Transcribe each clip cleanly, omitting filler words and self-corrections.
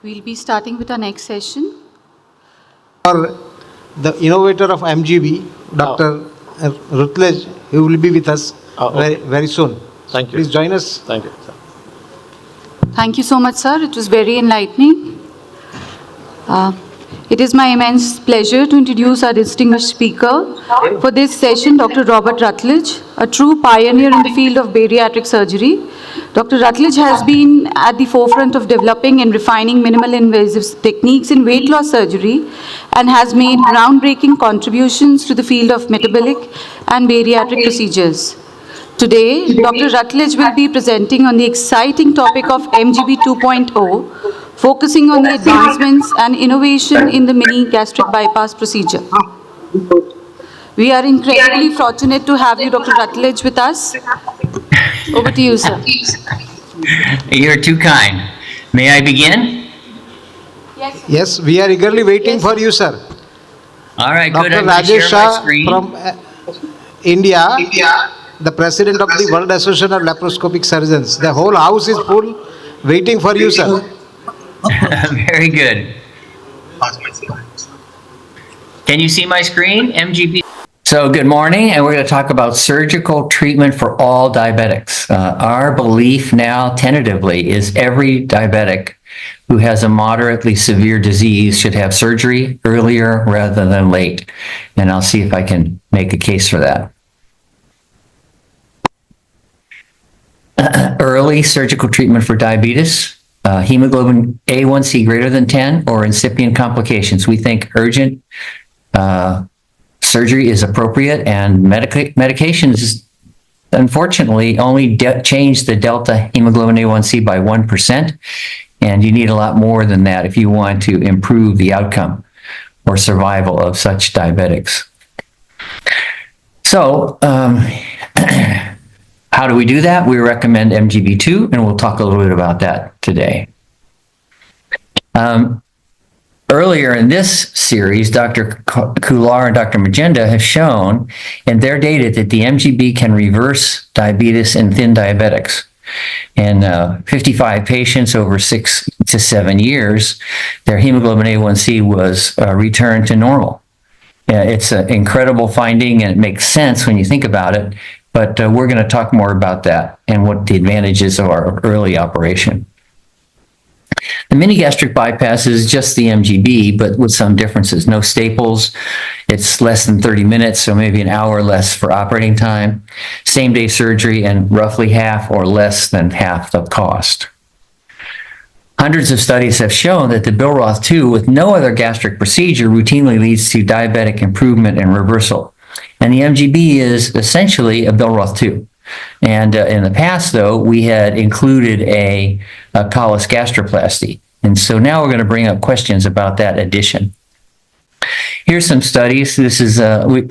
We'll be starting with our next session. Or the innovator of MGB, Dr. Rutledge, he will be with us very soon. Thank you. Please join us. Thank you. Thank you so much, sir. It was very enlightening. It is my immense pleasure to introduce our distinguished speaker for this session, Dr. Robert Rutledge, a true pioneer in the field of bariatric surgery. Dr. Rutledge has been at the forefront of developing and refining minimal invasive techniques in weight loss surgery and has made groundbreaking contributions to the field of metabolic and bariatric procedures. Today, Dr. Rutledge will be presenting on the exciting topic of MGB 2.0, focusing on the advancements and innovation in the mini gastric bypass procedure. We are incredibly fortunate to have you, Dr. Rutledge, with us. Over to you, sir. You're too kind. May I begin? Yes, sir. Yes, we are eagerly waiting for you, sir. All right, good. Dr. I'm going to Rajesh share my Shah screen. from India, the president of the World Association of Laparoscopic Surgeons. The whole house is full, waiting for you, sir. Very good. Can you see my screen, MGB? So good morning, and we're going to talk about surgical treatment for all diabetics. Our belief now, tentatively, is every diabetic who has a moderately severe disease should have surgery earlier rather than late. And I'll see if I can make a case for that. Early surgical treatment for diabetes, hemoglobin A1C greater than 10, or incipient complications. We think urgent surgery is appropriate, and medications, unfortunately, only change the delta hemoglobin A1C by 1%, and you need a lot more than that if you want to improve the outcome or survival of such diabetics. So, how do we do that? We recommend MGB-2, and we'll talk a little bit about that today. Earlier in this series, Dr. Kular and Dr. Magenda have shown in their data that the MGB can reverse diabetes in thin diabetics. In 55 patients over 6 to 7 years, their hemoglobin A1C was returned to normal. It's an incredible finding, and it makes sense when you think about it. But we're going to talk more about that and what the advantages of our early operation. The mini gastric bypass is just the MGB, but with some differences. No staples. It's less than 30 minutes, so maybe an hour less for operating time. Same-day surgery, and roughly half or less than half the cost. Hundreds of studies have shown that the Billroth 2 with no other gastric procedure routinely leads to diabetic improvement and reversal. And the MGB is essentially a Billroth 2. And in the past, though, we had included a callus gastroplasty. And so now we're going to bring up questions about that addition. Here's some studies. This is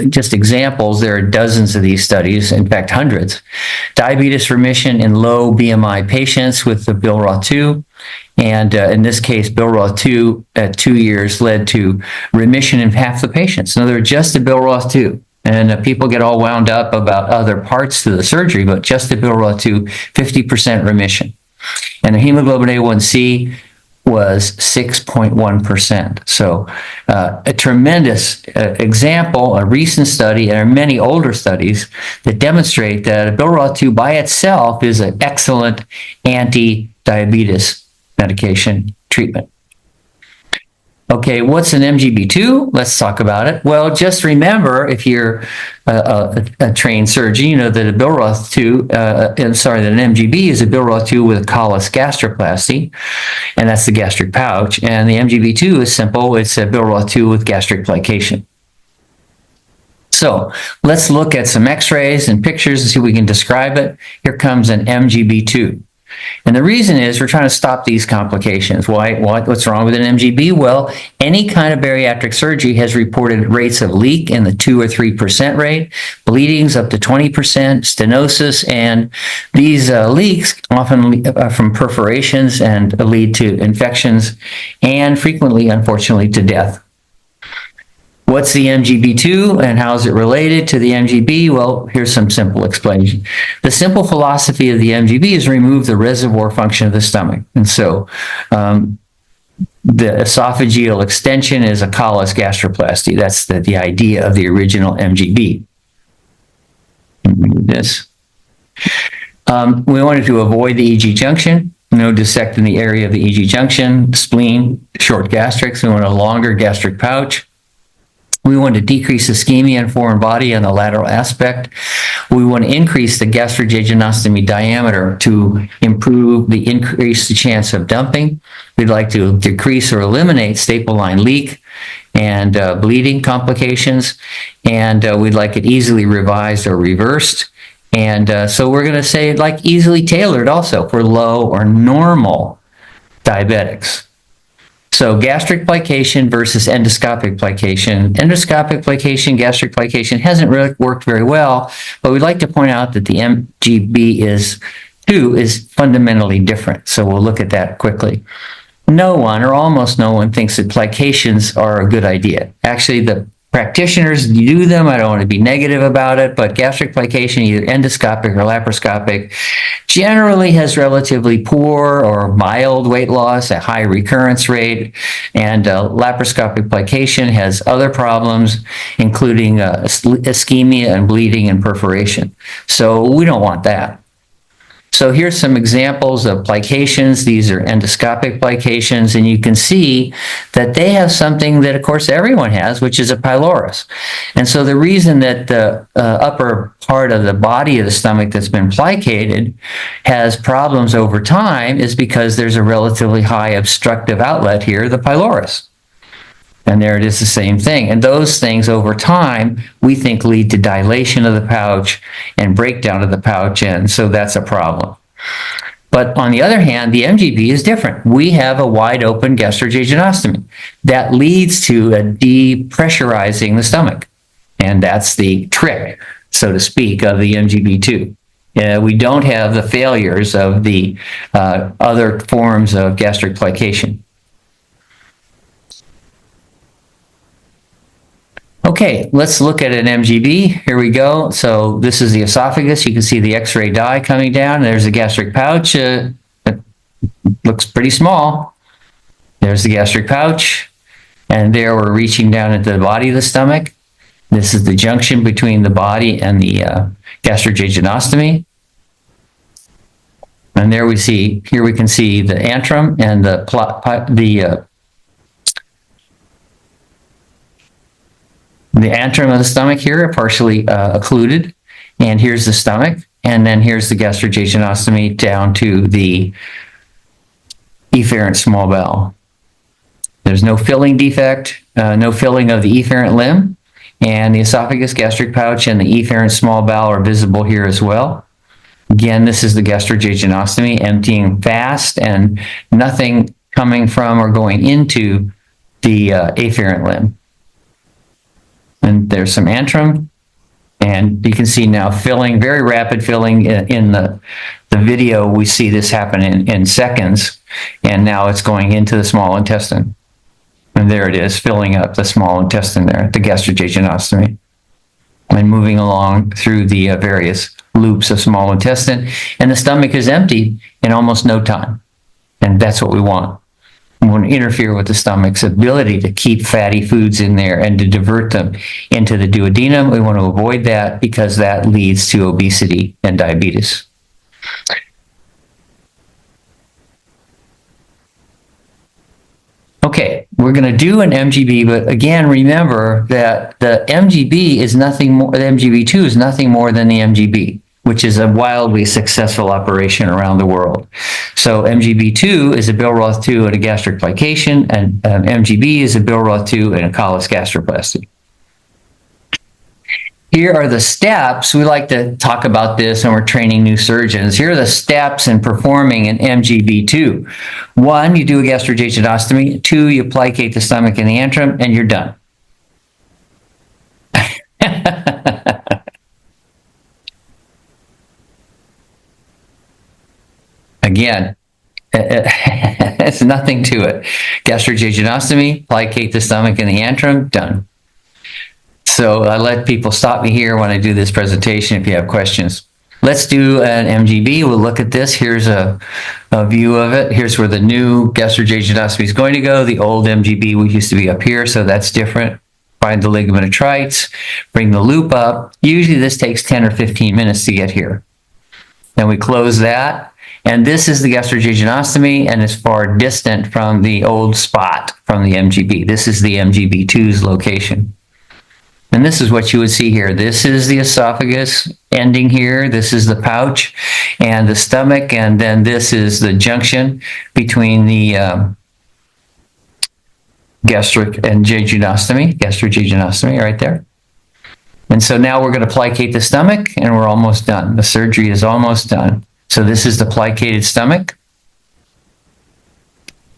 just examples. There are dozens of these studies, in fact, hundreds. Diabetes remission in low BMI patients with the Billroth 2. And in this case, Billroth 2 at 2 years led to remission in half the patients. In other words, just the Billroth 2. And people get all wound up about other parts to the surgery, but just the Billroth 2, 50% remission. And the hemoglobin A1C was 6.1%. So a tremendous example, a recent study, and there are many older studies that demonstrate that a Billroth 2 by itself is an excellent anti-diabetes medication treatment. Okay, what's an MGB-2? Let's talk about it. Well, just remember, if you're a trained surgeon, you know that a Billroth 2, that an MGB is a Billroth 2 with a callus gastroplasty, and that's the gastric pouch. And the MGB-2 is simple. It's a Billroth 2 with gastric plication. So let's look at some x-rays and pictures and see if we can describe it. Here comes an MGB-2. And the reason is we're trying to stop these complications. What's wrong with an MGB? Well, any kind of bariatric surgery has reported rates of leak in the 2 or 3% rate, bleedings up to 20%, stenosis, and these leaks often from perforations and lead to infections and frequently, unfortunately, to death. What's the MGB-2 and how is it related to the MGB? Well, here's some simple explanation. The simple philosophy of the MGB is remove the reservoir function of the stomach. And so The esophageal extension is a callus gastroplasty. That's the idea of the original MGB. Let me do this. We wanted to avoid the EG junction, no dissect in the area of the EG junction, spleen, short gastrics. We want a longer gastric pouch. We want to decrease ischemia and foreign body on the lateral aspect. We want to increase the gastrojejunostomy diameter to increase the chance of dumping. We'd like to decrease or eliminate staple line leak and bleeding complications. And we'd like it easily revised or reversed. And so we're going to say like easily tailored also for low or normal diabetics. So gastric plication versus endoscopic plication. Endoscopic plication, gastric plication hasn't really worked very well, but we'd like to point out that the MGB-2 is fundamentally different. So we'll look at that quickly. No one, or almost no one, thinks that plications are a good idea. Actually, the practitioners do them. I don't want to be negative about it, but gastric plication, either endoscopic or laparoscopic, generally has relatively poor or mild weight loss, a high recurrence rate, and laparoscopic plication has other problems, including ischemia and bleeding and perforation. So we don't want that. So here's some examples of plications. These are endoscopic plications, and you can see that they have something that, of course, everyone has, which is a pylorus. And so the reason that the upper part of the body of the stomach that's been plicated has problems over time is because there's a relatively high obstructive outlet here, the pylorus. And there it is, the same thing. And those things over time, we think lead to dilation of the pouch and breakdown of the pouch, and so that's a problem. But on the other hand, the MGB is different. We have a wide open gastrojejunostomy that leads to a depressurizing the stomach. And that's the trick, so to speak, of the MGB-2. We don't have the failures of the other forms of gastric plication. Okay, let's look at an MGB. Here we go. So this is the esophagus. You can see the X-ray dye coming down. There's the gastric pouch. It looks pretty small. There's the gastric pouch. And there we're reaching down into the body of the stomach. This is the junction between the body and the gastrojejunostomy. And there we see, here we can see the antrum and the antrum of the stomach here are partially occluded, and here's the stomach, and then here's the gastrojejunostomy down to the efferent small bowel. There's no filling defect, no filling of the efferent limb, and the esophagus, gastric pouch, and the efferent small bowel are visible here as well. Again, this is the gastrojejunostomy, emptying fast and nothing coming from or going into the afferent limb. And there's some antrum, and you can see now filling, very rapid filling. In the video, we see this happen in seconds, and now it's going into the small intestine. And there it is, filling up the small intestine there, the gastrojejunostomy, and moving along through the various loops of small intestine. And the stomach is empty in almost no time, and that's what we want. We want to interfere with the stomach's ability to keep fatty foods in there and to divert them into the duodenum. We want to avoid that because that leads to obesity and diabetes. Okay, we're going to do an MGB, but again, remember that the MGB is nothing more, the MGB-2 is nothing more than the MGB, which is a wildly successful operation around the world. So MGB-2 is a Billroth 2 and a gastric plication, and MGB is a Billroth 2 and a callus gastroplasty. Here are the steps. We like to talk about this when we're training new surgeons. Here are the steps in performing an MGB-2. 1, you do a gastrojejunostomy. 2, you plicate the stomach and the antrum, and you're done. Again, it's nothing to it. Gastrojejunostomy, plicate the stomach and the antrum, done. So I let people stop me here when I do this presentation if you have questions. Let's do an MGB. We'll look at this. Here's a view of it. Here's where the new gastrojejunostomy is going to go. The old MGB used to be up here, so that's different. Find the ligament of Treitz, bring the loop up. Usually this takes 10 or 15 minutes to get here. Then we close that. And this is the gastrojejunostomy, and it's far distant from the old spot from the MGB. This is the MGB-2's location. And this is what you would see here. This is the esophagus ending here. This is the pouch and the stomach. And then this is the junction between the gastric and gastrojejunostomy right there. And so now we're going to plicate the stomach, and we're almost done. The surgery is almost done. So this is the plicated stomach.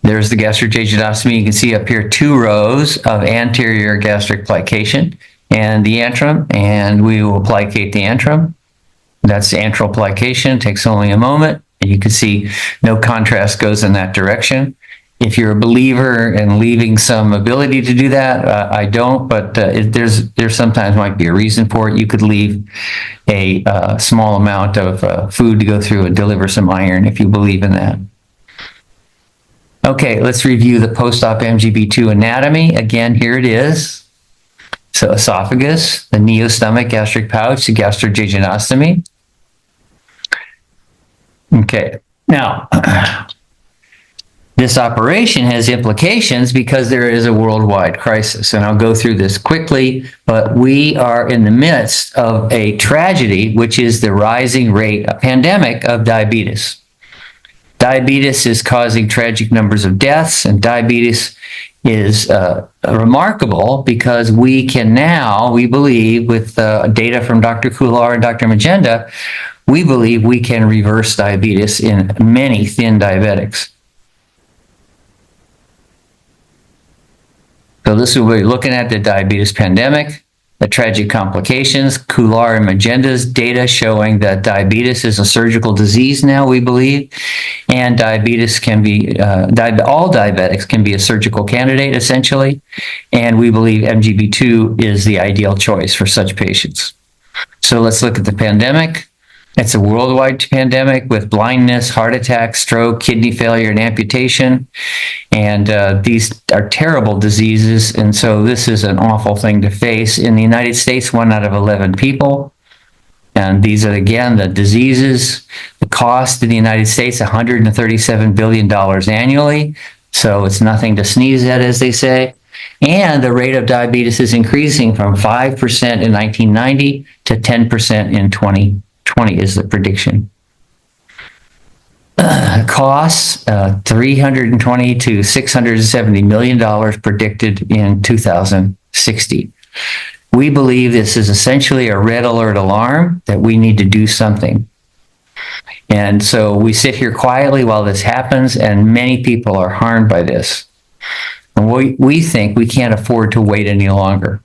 There's the gastrojejunostomy. You can see up here 2 rows of anterior gastric plication and the antrum, and we will plicate the antrum. That's antral plication. It takes only a moment. And you can see no contrast goes in that direction. If you're a believer in leaving some ability to do that, I don't, but there sometimes might be a reason for it. You could leave a small amount of food to go through and deliver some iron if you believe in that. Okay, let's review the post-op MGB-2 anatomy. Again, here it is. So esophagus, the neostomach gastric pouch, the gastrojejunostomy. Okay, now, this operation has implications because there is a worldwide crisis, and I'll go through this quickly, but we are in the midst of a tragedy, which is the rising rate, a pandemic of diabetes. Diabetes is causing tragic numbers of deaths, and diabetes is remarkable because we can now, we believe, with data from Dr. Kular and Dr. Magenda, we believe we can reverse diabetes in many thin diabetics. So this is what we're looking at, the diabetes pandemic, the tragic complications, Kular and Magenda's data showing that diabetes is a surgical disease now, we believe, and diabetes can be, all diabetics can be a surgical candidate, essentially, and we believe MGB-2 is the ideal choice for such patients. So let's look at the pandemic. It's a worldwide pandemic with blindness, heart attack, stroke, kidney failure, and amputation. And these are terrible diseases. And so this is an awful thing to face. In the United States, 1 out of 11 people. And these are, again, the diseases. The cost in the United States, $137 billion annually. So it's nothing to sneeze at, as they say. And the rate of diabetes is increasing from 5% in 1990 to 10% in 2020 is the prediction. Costs, $320 to $670 million predicted in 2060. We believe this is essentially a red alert alarm that we need to do something. And so we sit here quietly while this happens, and many people are harmed by this. And we think we can't afford to wait any longer.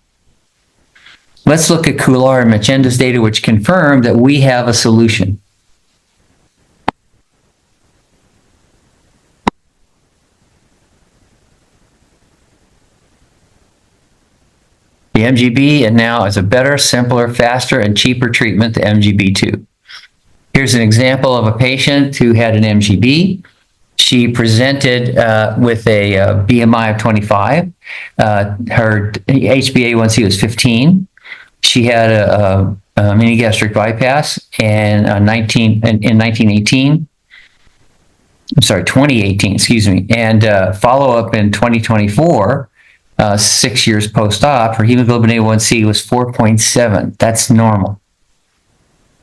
Let's look at Kular and Magenda's data, which confirm that we have a solution. The MGB and now is a better, simpler, faster, and cheaper treatment to MGB-2. Here's an example of a patient who had an MGB. She presented with a BMI of 25. Her HbA1c was 15. She had a mini gastric bypass in 2018, excuse me, and follow-up in 2024, 6 years post-op, her hemoglobin A1c was 4.7. That's normal.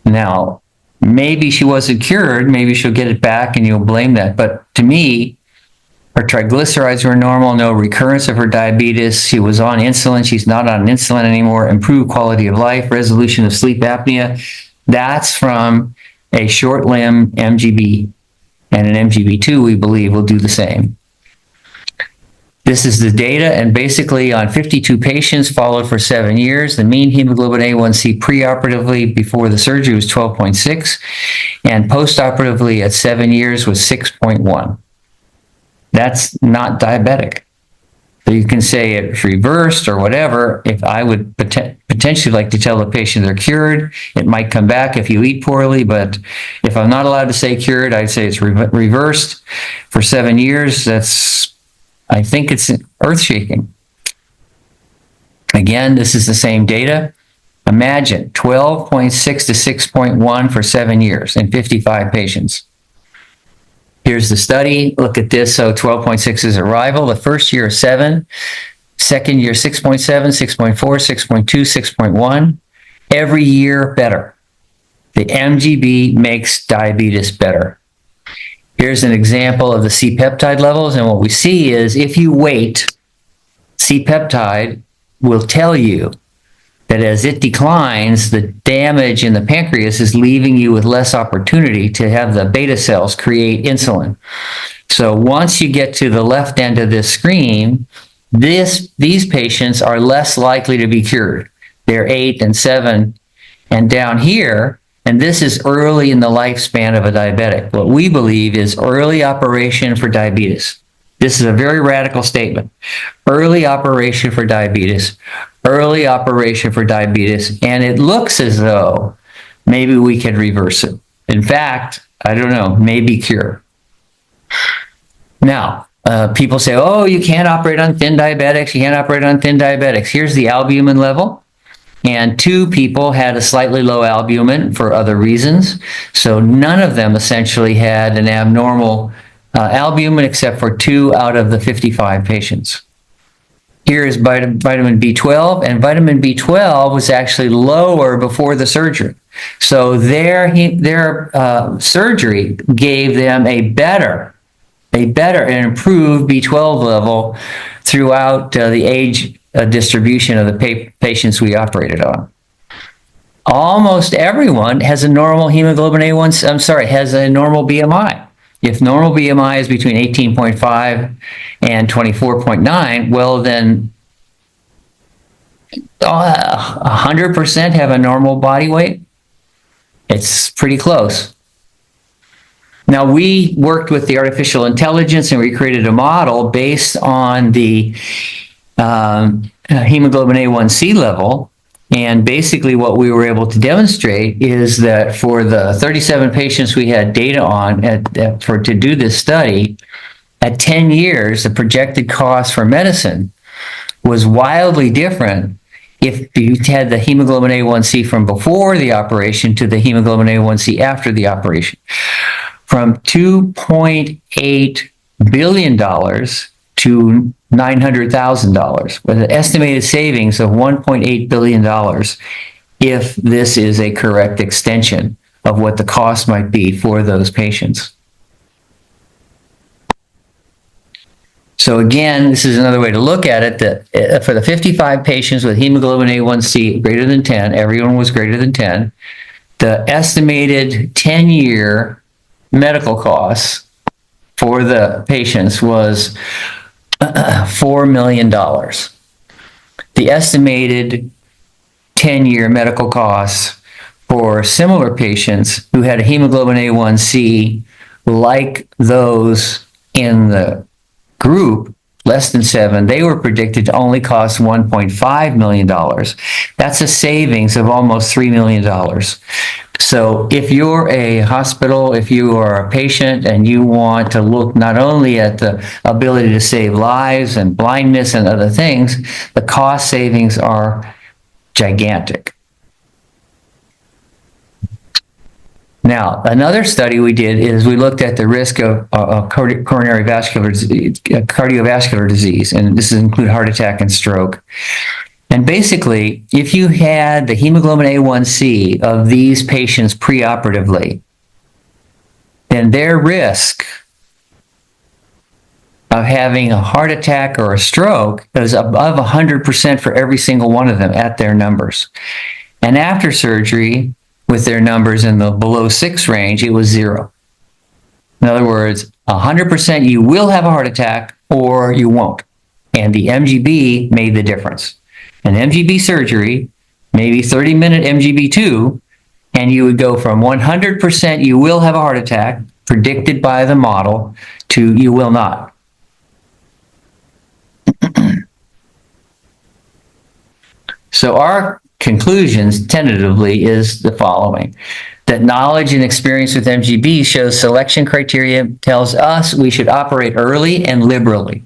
Now, maybe she wasn't cured, maybe she'll get it back and you'll blame that, but to me, her triglycerides were normal, no recurrence of her diabetes. She was on insulin. She's not on insulin anymore. Improved quality of life, resolution of sleep apnea. That's from a short-limb MGB. And an MGB-2, we believe, will do the same. This is the data, and basically on 52 patients followed for 7 years, the mean hemoglobin A1c preoperatively before the surgery was 12.6, and postoperatively at 7 years was 6.1. That's not diabetic. So you can say it's reversed or whatever. If I would potentially like to tell the patient they're cured, it might come back if you eat poorly, but if I'm not allowed to say cured, I'd say it's reversed for 7 years. I think it's earth-shaking. Again, this is the same data. Imagine 12.6 to 6.1 for 7 years in 55 patients. Here's the study. Look at this. So 12.6 is arrival. The first year, 7. Second year, 6.7, 6.4, 6.2, 6.1. Every year, better. The MGB makes diabetes better. Here's an example of the C-peptide levels. And what we see is if you wait, C-peptide will tell you that as it declines, the damage in the pancreas is leaving you with less opportunity to have the beta cells create insulin. So once you get to the left end of this screen, these patients are less likely to be cured. They're 8 and 7. And down here, and this is early in the lifespan of a diabetic, what we believe is early operation for diabetes. This is a very radical statement. Early operation for diabetes. Early operation for diabetes, and it looks as though maybe we can reverse it. In fact, I don't know, maybe cure. Now, people say, oh, you can't operate on thin diabetics, you can't operate on thin diabetics. Here's the albumin level, and 2 people had a slightly low albumin for other reasons, so none of them essentially had an abnormal albumin except for 2 out of the 55 patients. Here is vitamin B12, and vitamin B12 was actually lower before the surgery. So their surgery gave them a better and improved B12 level throughout the age distribution of the patients we operated on. Almost everyone has a normal hemoglobin A1C, has a normal BMI. If normal BMI is between 18.5 and 24.9, well then 100% have a normal body weight. It's pretty close. Now we worked with the artificial intelligence and we created a model based on the hemoglobin A1C level. And basically what we were able to demonstrate is that for the 37 patients we had data on to do this study, at 10 years, the projected cost for medicine was wildly different if you had the hemoglobin A1C from before the operation to the hemoglobin A1C after the operation. From $2.8 billion to $900,000 with an estimated savings of $1.8 billion if this is a correct extension of what the cost might be for those patients. So again, this is another way to look at it, that for the 55 patients with hemoglobin A1C greater than 10, everyone was greater than 10, the estimated 10-year medical costs for the patients was $4 million. The estimated 10-year medical costs for similar patients who had a hemoglobin A1C like those in the group less than 7, they were predicted to only cost $1.5 million. That's a savings of almost $3 million. So if you're a hospital, if you are a patient and you want to look not only at the ability to save lives and blindness and other things, the cost savings are gigantic. Now, another study we did is we looked at the risk of cardiovascular disease, and this includes heart attack and stroke. And basically, if you had the hemoglobin A1C of these patients preoperatively, then their risk of having a heart attack or a stroke is above 100% for every single one of them at their numbers. And after surgery, with their numbers in the below 6 range, it was 0. In other words, 100% you will have a heart attack or you won't. And the MGB made the difference. An MGB surgery, maybe 30-minute MGB-2, and you would go from 100% you will have a heart attack, predicted by the model, to you will not. So our conclusions tentatively is the following: that knowledge and experience with MGB shows selection criteria tells us we should operate early and liberally.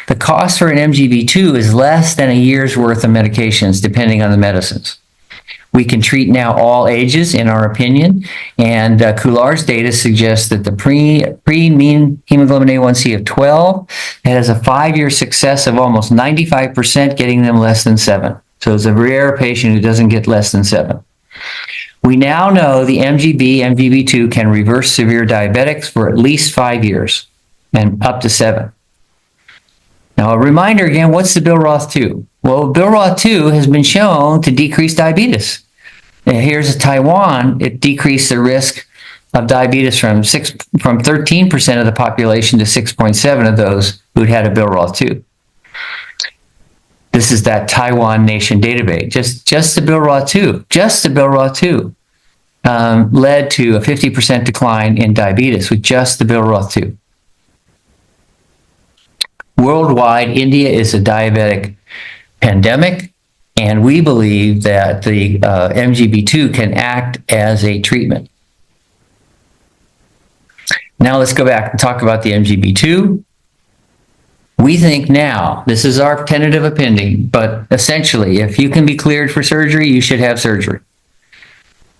The cost for an MGB-2 is less than a year's worth of medications, depending on the medicines. We can treat now all ages, in our opinion, and Coular's data suggests that the pre-mean hemoglobin A1C of 12 has a 5-year success of almost 95%, getting them less than 7. So it's a rare patient who doesn't get less than 7. We now know the MGB-2 can reverse severe diabetics for at least 5 years and up to 7. Now, a reminder again, what's the Bariatric? Well, Bariatric has been shown to decrease diabetes. And here's Taiwan, it decreased the risk of diabetes from 13% of the population to 6.7% of those who'd had a Bariatric. This is that Taiwan Nation database. Just the Bariatric led to a 50% decline in diabetes with just the Bariatric. Worldwide, India is a diabetic pandemic, and we believe that the MGB-2 can act as a treatment. Now let's go back and talk about the MGB-2. We think now, this is our tentative opinion, but essentially, if you can be cleared for surgery, you should have surgery.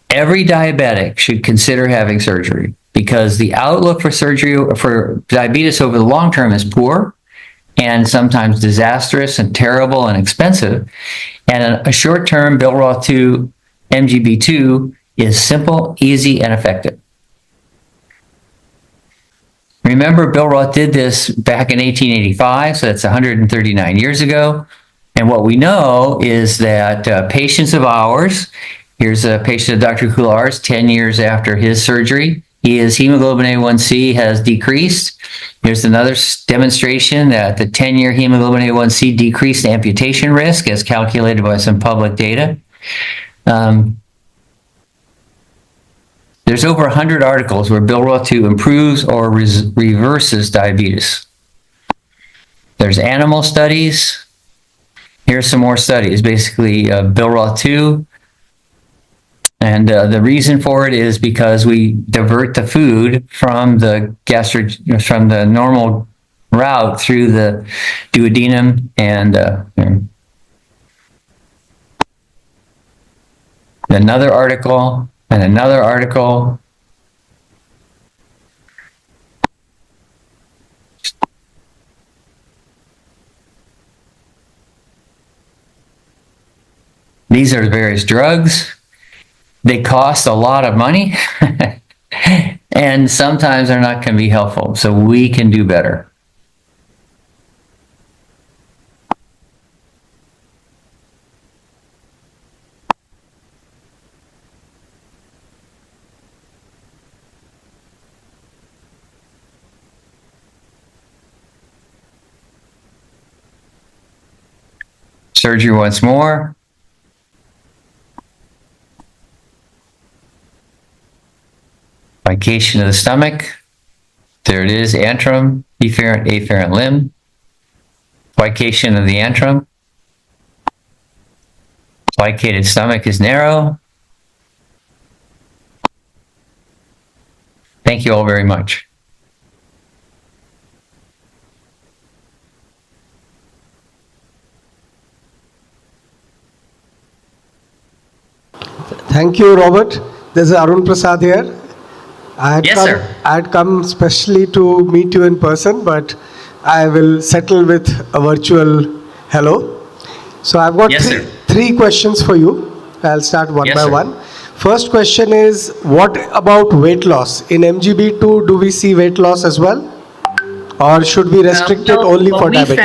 Every diabetic should consider having surgery because the outlook for surgery for diabetes over the long term is poor and sometimes disastrous and terrible and expensive. And a short-term Bariatric MGB-2 is simple, easy, and effective. Remember, Bariatric did this back in 1885, so that's 139 years ago. And what we know is that patients of ours, here's a patient of Dr. Coular's 10 years after his surgery. His hemoglobin A1C has decreased. Here's another demonstration that the 10-year hemoglobin A1C decreased amputation risk as calculated by some public data. There's over 100 articles where Bariatric improves or reverses diabetes. There's animal studies. Here's some more studies, basically Bariatric. And the reason for it is because we divert the food from the normal route through the duodenum and another article and another article. These are various drugs. They cost a lot of money and sometimes they're not going to be helpful. So we can do better. Surgery once more. Bication of the stomach. There it is, antrum, efferent, afferent limb. Bication of the antrum. Bicated stomach is narrow. Thank you all very much. Thank you, Robert. There's Arun Prasad here. I had come specially to meet you in person, but I will settle with a virtual hello. So I've got three questions for you. I'll start one by one. First question is, what about weight loss? In MGB-2, do we see weight loss as well? Or should we restrict it only for diabetes?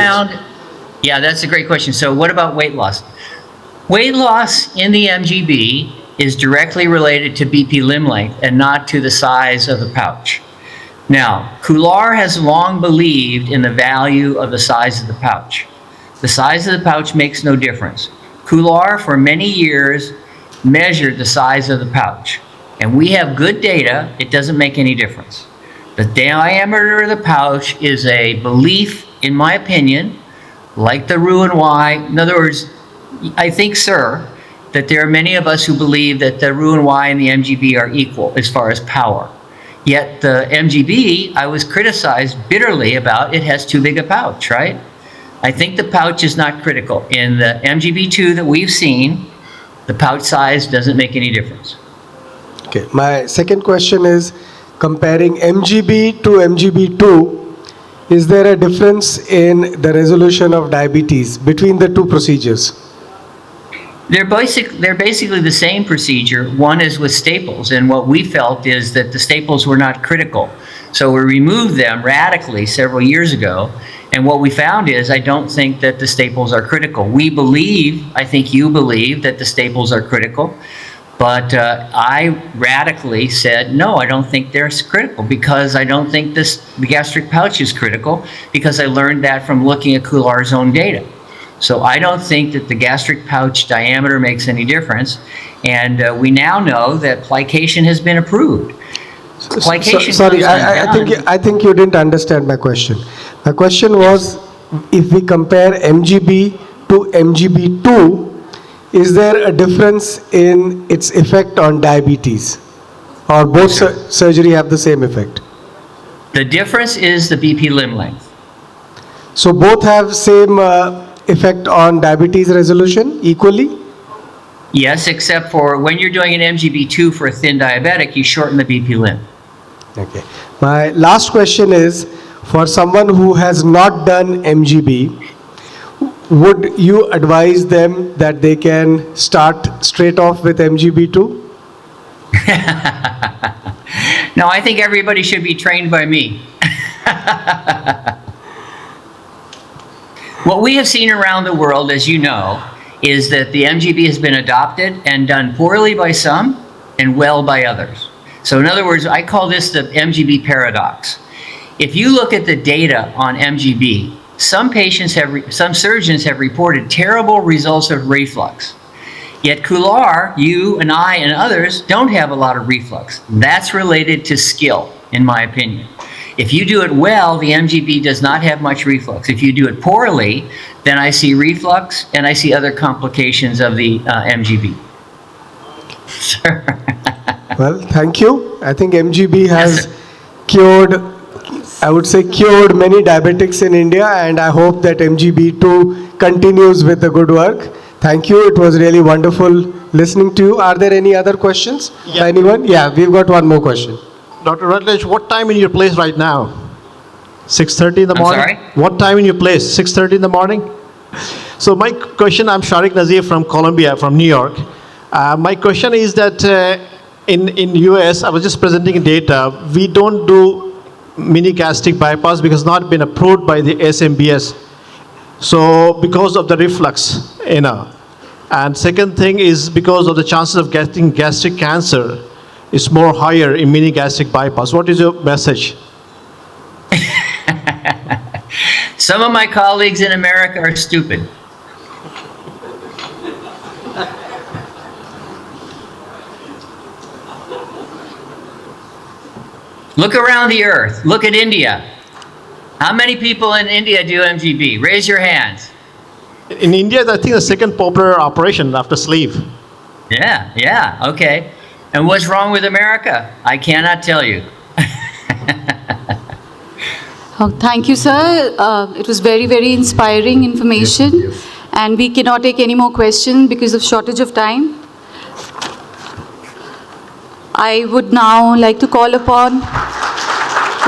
Yeah, that's a great question. So what about weight loss? Weight loss in the MGB is directly related to BP limb length and not to the size of the pouch. Now, Coular has long believed in the value of the size of the pouch. The size of the pouch makes no difference. Coular, for many years, measured the size of the pouch. And we have good data, it doesn't make any difference. The diameter of the pouch is a belief, in my opinion, like the Roux-en-Y. In other words, I think, sir, that there are many of us who believe that the Roux-en-Y and the MGB are equal as far as power. Yet the MGB, I was criticized bitterly about it has too big a pouch, right? I think the pouch is not critical. In the MGB-2 that we've seen, the pouch size doesn't make any difference. Okay, my second question is comparing MGB to MGB2, is there a difference in the resolution of diabetes between the two procedures? They're basically the same procedure. One is with staples, and what we felt is that the staples were not critical. So we removed them radically several years ago, and what we found is I don't think that the staples are critical. We believe, I think you believe, that the staples are critical, but I radically said, no, I don't think they're critical because I don't think the gastric pouch is critical because I learned that from looking at Coular's own data. So I don't think that the gastric pouch diameter makes any difference, and we now know that plication has been approved. Plication Sorry, I think you didn't understand my question. My question was, if we compare MGB to MGB2, is there a difference in its effect on diabetes? Or both surgery have the same effect? The difference is the BP limb length. So both have same effect on diabetes resolution equally? Yes, except for when you're doing an MGB-2 for a thin diabetic, you shorten the BP limb. Okay. My last question is, for someone who has not done MGB, would you advise them that they can start straight off with MGB2? No, I think everybody should be trained by me. What we have seen around the world, as you know, is that the MGB has been adopted and done poorly by some and well by others. So in other words, I call this the MGB paradox. If you look at the data on MGB, some surgeons have reported terrible results of reflux. Yet Coular, you and I and others don't have a lot of reflux. That's related to skill, in my opinion. If you do it well, the MGB does not have much reflux. If you do it poorly, then I see reflux and I see other complications of the MGB. Well, thank you. I think MGB has cured, I would say cured many diabetics in India, and I hope that MGB2 continues with the good work. Thank you. It was really wonderful listening to you. Are there any other questions? Yeah. Anyone? Yeah, we've got one more question. Dr. Rutledge, what time in your place right now? 6:30 in the I'm morning? sorry? What time in your place? 6:30 in the morning? So my question, I'm Sharik Nazir from Columbia, from New York. My question is that in US, I was just presenting data, we don't do mini gastric bypass because it's not been approved by the SMBS. So because of the reflux, And second thing is because of the chances of getting gastric cancer is more higher in mini gastric bypass. What is your message? Some of my colleagues in America are stupid. Look around the earth. Look at India. How many people in India do MGB? Raise your hands. In India, I think the second popular operation after sleeve. Yeah, okay. And what's wrong with America? I cannot tell you. Oh, thank you, sir. It was very, very inspiring information. And we cannot take any more questions because of shortage of time. I would now like to call upon,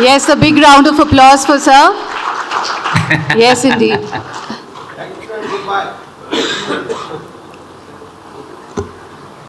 yes, a big round of applause for sir. Yes, indeed. Thank you and goodbye.